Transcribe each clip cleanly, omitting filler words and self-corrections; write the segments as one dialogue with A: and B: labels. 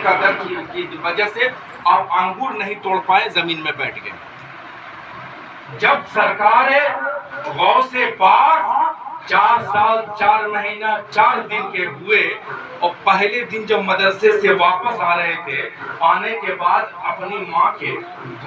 A: کا درد کی وجہ سے آپ انگور نہیں توڑ پائے، زمین میں بیٹھ گئے۔ جب سرکار غوث پاک 4 سال 4 مہینہ 4 دن کے ہوئے اور پہلے دن جب مدرسے سے واپس آ رہے تھے، آنے کے بعد اپنی ماں کے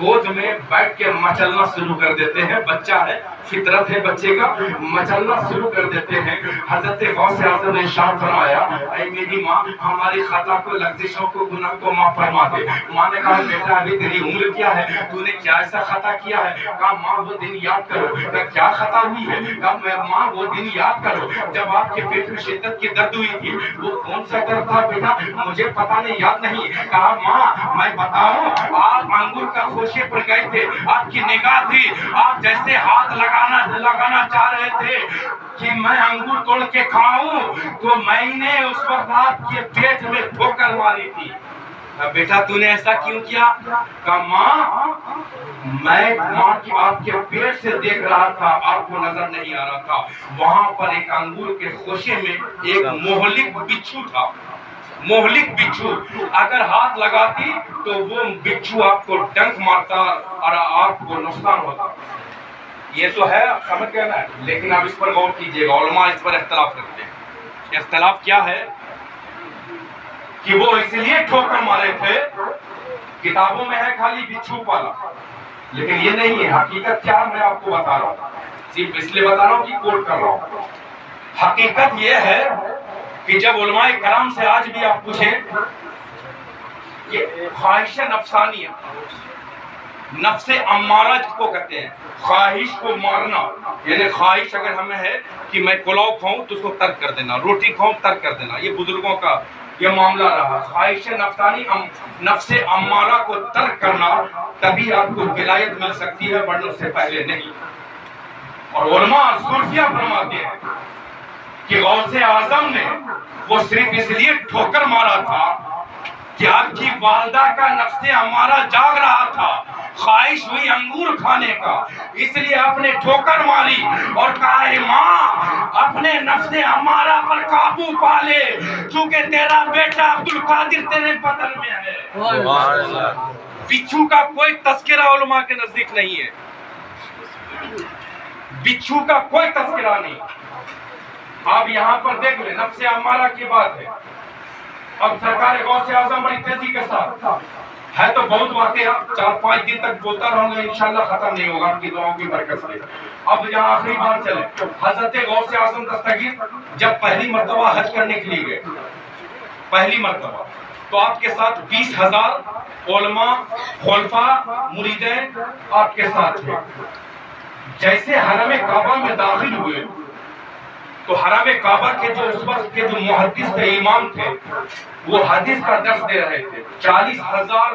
A: گود میں بیٹھ کے مچلنا شروع کر دیتے ہیں۔ بچہ ہے، فطرت ہے بچے کا، مچلنا شروع کر دیتے ہیں۔ حضرت غوث اعظم نے ارشاد فرمایا، اے میری ماں، ہماری خطا کو، لغزشوں کو، گناہ کو معاف فرما دے۔ ماں نے کہا بیٹا ابھی تیری عمر کیا ہے، تو نے کیا ایسا خطا کیا ہے؟ کہا ماں وہ دن یاد کرو۔ کہا کیا خطا ہوئی ہے؟ کہا ماں وہ دن یاد کرو جب آپ کے پیٹ میں شدت کی درد ہوئی تھی۔ وہ کون سا درد تھا بیٹا؟ مجھے پتا نہیں، یاد نہیں۔ کہا ماں میں بتاؤں، آپ انگور کا خوشے پر گئے تھے، آپ کی نگاہ تھی، آپ جیسے ہاتھ لگانا چاہ رہے تھے کہ میں انگور توڑ کے کھاؤں، تو میں نے اس وقت آپ کے پیٹ میں ٹھوکر ماری تھی۔ بیٹا تو نے ایسا کیوں کیا؟ کہا ماں میں ماں کی آپ کے پیٹ سے دیکھ رہا تھا، آپ کو نظر نہیں آ رہا تھا۔ وہاں پر ایک انگور کے خوشے میں ایک مہلک بچھو تھا۔ مہلک بچھو اگر ہاتھ لگاتی تو وہ بچھو آپ کو ڈنک مارتا اور آپ کو نقصان ہوتا۔ یہ تو ہے، سمجھ گئے نا؟ لیکن آپ اس پر غور کیجئے گا، علماء اس پر اختلاف کرتے ہیں۔ اختلاف کیا ہے کہ وہ اس لیے ٹھوکر مارے تھے، کتابوں میں ہے خالی بچھو پالا، لیکن یہ نہیں ہے۔ حقیقت کیا میں آپ کو بتا رہا ہوں، صرف اس لیے بتا رہا ہوں کہ کوٹ کر رہا ہوں۔ حقیقت یہ ہے کہ جب علماء کرام سے آج بھی آپ پوچھیں کہ خواہش نفسانیہ، نفس امارہ جس کو کہتے ہیں، خواہش کو مارنا، یعنی خواہش اگر ہمیں ہے کہ میں پلاؤ کھاؤں تو اس کو ترک کر دینا، روٹی کھاؤں ترک کر دینا، یہ بزرگوں کا یہ معاملہ رہا۔ خواہش نفسانی، نفس امارہ کو ترک کرنا، تبھی آپ کو ولایت مل سکتی ہے، ورنہ اس سے پہلے نہیں۔ اور علماء صوفیہ فرماتے ہیں کہ غوث اعظم نے وہ صرف اس لیے ٹھوکر مارا تھا کہ آپ کی والدہ کا نفس امارہ جاگ رہا تھا، خواہش ہوئی انگور کھانے کا، اس لیے آپ نے ٹھوکر ماری اور کہا اے ماں اپنے نفس امارہ پر قابو پا لے، چونکہ تیرا بیٹا عبدالقادر تیرے بدن میں ہے۔ بچھو کا کوئی تذکرہ علماء کے نزدیک نہیں ہے، بچھو کا کوئی تذکرہ نہیں۔ آپ یہاں پر دیکھ لیں، نفس امارہ کی بات ہے۔ اب سرکار غوث اعظم بڑی تیزی کے ساتھ ہے تو بہت واقعہ 4-5 دن تک بولتا رہوں گا، انشاءاللہ ختم نہیں ہوگا آپ کی دعاؤں کی برکت سے۔ اب یہاں آخری بات چلے، حضرت غوث اعظم دستگیر جب پہلی مرتبہ حج کرنے کے لیے گئے، پہلی مرتبہ، تو آپ کے ساتھ 20,000 علماء، خلفاء، مریدین آپ کے ساتھ تھے۔ جیسے حرم کعبہ میں داخل ہوئے تو حرم کعبہ کے جو اس وقت کے جو محدث تھے، امام تھے، وہ حدیث کا درس دے رہے تھے۔ 40,000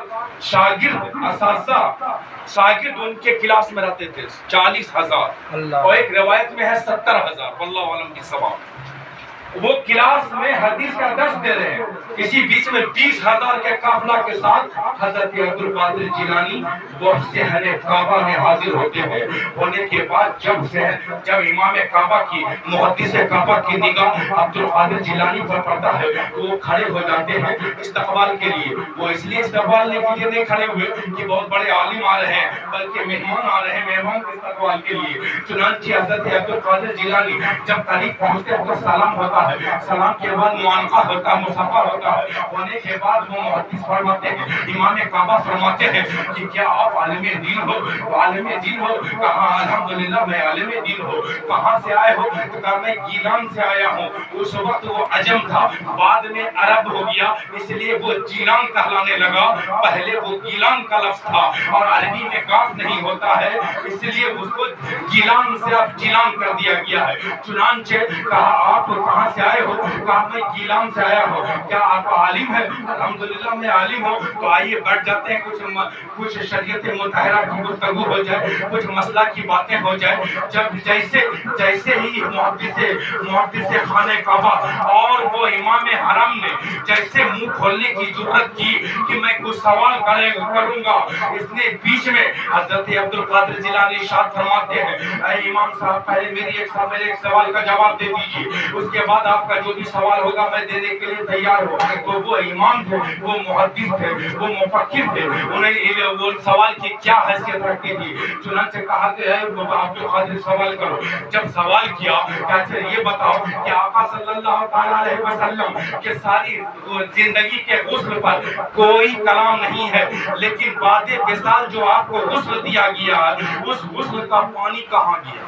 A: شاگرد، اساتذہ شاگرد ان کے کلاس میں رہتے تھے، 40,000، اور ایک روایت میں ہے 70,000، واللہ عالم بالصواب۔ وہ کلاس میں حدیث کا درس دے رہے ہیں، اسی بیچ میں 20,000 کے قافلہ کے ساتھ حضرت عبدالقادر جیلانی وہ صحن کعبہ میں حاضر ہوتے ہیں۔ ہونے کے بعد جب امام کعبہ کی، محدث کعبہ کی نگاہ عبدالقادر جیلانی پر پڑتا ہے تو وہ کھڑے ہو جاتے ہیں استقبال کے لیے۔ وہ اس لیے استقبال کے لیے نہیں کھڑے ہوئے کہ بہت بڑے عالم آ رہے ہیں، بلکہ مہمان آ رہے ہیں، مہمان کے استقبال کے لیے۔ چنانچہ حضرت عبدالقادر جیلانی جب قریب پہنچتے ہیں تو سلام ہوتا ہے، سلام کے بعد معانقہ ہوتا ہے، مصافحہ ہوتا ہے۔ ہونے کے بعد وہ محدث فرماتے ہیں، امام کعبہ فرماتے ہیں کہ کیا آپ عالم دین ہو؟ عالم دین ہو؟ کہا الحمدللہ میں عالم دین ہوں۔ کہاں سے آئے ہو؟ تو کہا میں گیلان سے آیا ہوں۔ اس وقت وہ عجم تھا، بعد میں عرب ہو گیا، اس لیے وہ جیلان کہلانے لگا، پہلے وہ گیلان کا لفظ تھا اور عربی میں کاف نہیں ہوتا ہے، اس لیے اس کو گیلان سے اب جیلان کر دیا گیا ہے۔ چنانچہ کہا آپ کہاں سے آئے ہو؟ کہا میں گیلان سے آیا ہوں۔ کیا آپ عالم ہیں؟ الحمدللہ میں عالم ہوں۔ تو آئیے بیٹھ جاتے ہیں، کچھ شریعت مطہرہ کی گفتگو ہو جائے، کچھ مسئلہ کی باتیں ہو جائے۔ جب جیسے ہی محدث خانہ کعبہ اور وہ امام حرم نے جیسے منہ کھولنے کی جرات کی کہ میں کچھ سوال کروں گا، اس نے بیچ میں حضرت عبدالقادر جیلانی ارشاد فرماتے ہیں، اے امام صاحب پہلے میرے ایک سوال کا جواب دے دیجیے، اس کے بعد بعد آپ کا جو بھی سوال ہوگا میں دینے کے لیے تیار ہوں. تو وہ امام تھے, وہ محدث تھے, وہ مفکر تھے, انہیں وہ سوال کی کیا حیثیت رکھتی تھی. چنانچہ کہا کہ اے عبد القادر سوال کرو. جب سوال کیا کہ اچھا یہ بتاؤ کہ آقا صلی اللہ تعالیٰ علیہ وسلم کے ساری زندگی کے غسل پر کوئی کلام نہیں ہے, لیکن بعد وصال جو آپ کو غسل دیا گیا اس غسل کا پانی کہاں گیا؟